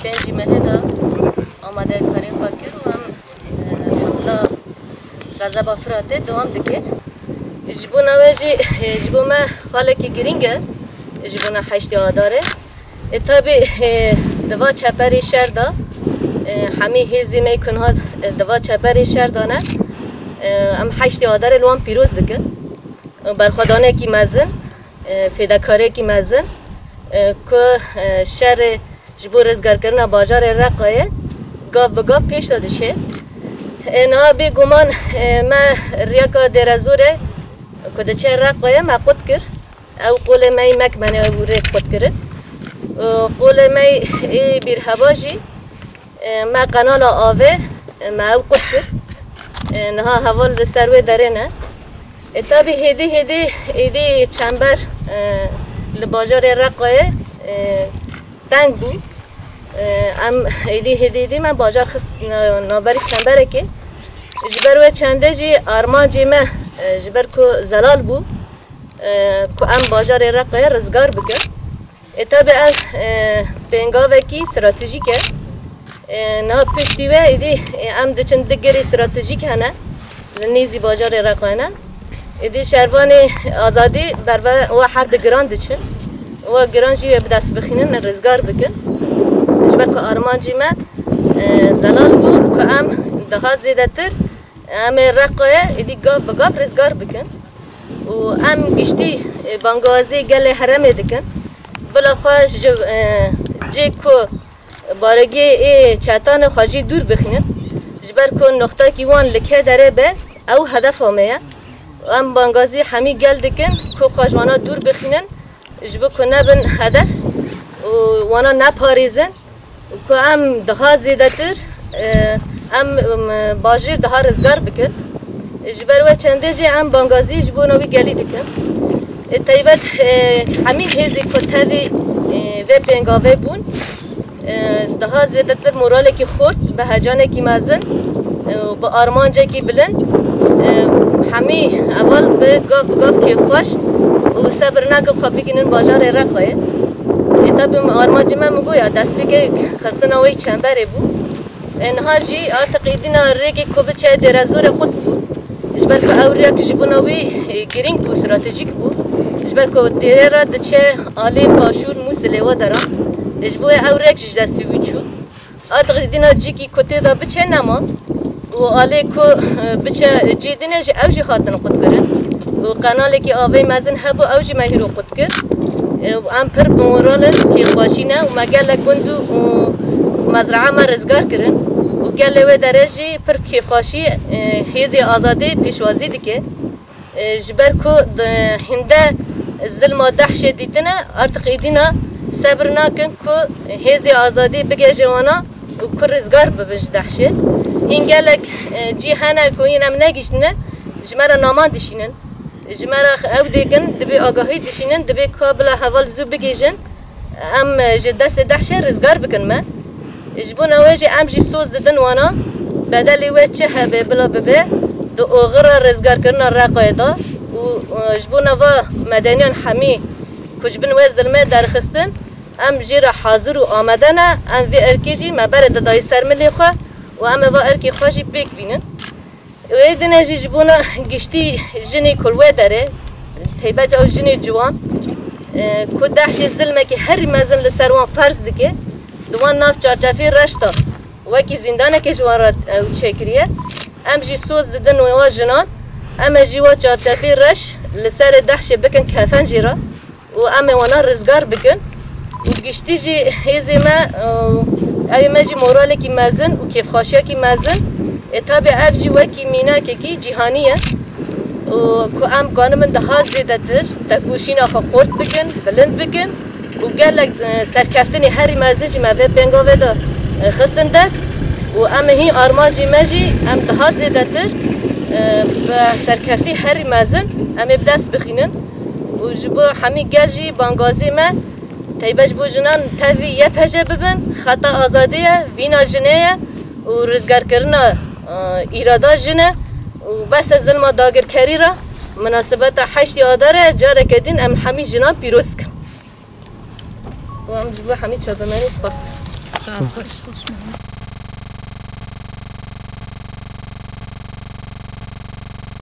پنج مهدا آماده کاری فکر و هم حمله غذا بافراته دوام دکه جبونا وجی جبوما خاله کی گرینگه جبونا حشتی آداره اتابی دوا چپری شهر دا همی هزی میکن ها دوا چپری شهر دانه ام حشتی آداره لوان پیروز دکه برخوادانه کی مزن فداکاره کی مزن که شهر جبور رزگار کردن بازار رقایه گاف به گاف پیش داده شه اینا بی گمان ما ریاکا درازوره کده چه رقایه ما قد کرد او قول مای مک منه او ریک قد کرد قول مای بیر هواجی ما قنال آوه ما او قد کرد نها حوال سروه داره نه اتابی هدی چنبر لباجار رقایه تنگ بود ام هدی من بازار خست نابری چنبره که جبر و چنده جی آرمان جی من جبر کو زلال بود کو ام بازار رقایه رزگار بکن اتابه ام پنگاوه کی استراتژیکه نه پشتی و ام دچند دگری استراتژیک هنه نیزی بازار رقایه نه ایدی شهروان آزادی بر و هر دگران دچن و گران جی بدست بخینن رزگار بکن جبر که آرمان جی من زلال بود که ام ده زیاده تر ام رقایه ایدی گاف بگاف رزگار بکن و ام گشتی بانگوازی گل حرمه دکن بلا خواهش جی که بارگی چطان خواهی دور بخینن جبر که نقطه کی وان لکه داره به او هدف همه ام بانگازی همی گل دکن که خواهشوانا دور بخینن جبو که نبن هدف و وانا نپاریزن که ام ده زیاده تر ام باجیر ده رزگار بکن جبر و چنده جی ام بانگازی جبو نوی گلی دکن تایبت همی هزی کتوی و پنگاوه بون ده زیاده تر موراله کی خورد به هجانه کی مزن و به آرمانجه کی بلند همی اول به گاف کیف خوش و صبر نکن خواهی کنن بازار رقایه اتاب آرمانجی من مگویا دست بگه خستن اوی چنبره بود انها جی آتقیدینا ریگی که بچه درازور خود بود جبر که او ریگ جبون اوی گرینگ بود استراتژیک بود جبر که دیره را دچه آلی پاشور موسله و دارم جبوی او ریگ جدستیوی چون آتقیدینا جی که کتی دا بچه نما و آلی که بچه جیدینه جی اوجی خاطن خود کرن و قنالی که آوی مزن هبو اوجی مهی رو خود کرد و ام پر بمورال که خواشینه و مگل گندو و مزرعه ما رزگار کرن و گل و درجی پر که خواشی هیزی آزادی پیشوازی دیگه جبر که هنده ظلم و دحش دیتنه ارتق ایدینا صبر نکن که هیزی آزادی بگه جوانا و کر رزگار ببج دحشه این گلک جیهانه که این ام نگیشتنه جمعه نامان دشینن جمعه او دیگن دبی آگاهی دشینن دبی کابل حوال زو بگیجن ام دست دحشه رزگار بکن ما جبون اوجی ام جی سوز ددن وانا بدلی و چه هبه بلا ببه دو اوغر رزگار کرنا رقای دا و جبون و مدنیان همی کجبن و ظلمه درخستن ام جی را حاضر و آمدنه ام وی ارکی جی مبرد دای سرملی خواه و ام و ارکی خواشی پیک بینن و ایدنه جی جبونا گشتی جنی کلوه داره تیبت او جنی جوان که دحشی ظلمه که هر مزن لسروان فرض دکه دوان ناف چارچافی رشتا وکی زندانه که جوان را چکریه ام جی سوز ددن و جنان ام جی و چارچافی رش لسر دحشی بکن کفن جیرا و ام وانا رزگار بکن و گشتی جی هیزی ما اوی ما جی موراله کی مزن و کیف خاشیا کی مزن اتابع افجی وکی مینا که جهانیه و که ام کانم ده زیاده تر تکوشین آخا خورد بکن بلند بکن و گلک سرکفتنی هری مزجی موه پنگاوه دا خستن دست و ام هی آرمان جی مجی ام ده زیاده تر سرکفتی هری مزن ام بدست بخینن و جبو همی گل جی بانگازی من تایبش بو جنان تاوی یه پجه ببن خطا آزادیه وینا جنیه و رزگار کرنا ایرادا جنه و بس ظلم داگر کری را مناسبت حشتی آداره جاره کدین ام همی جنان پیروز کن و ام جبو همی چابمانی سپاس خوش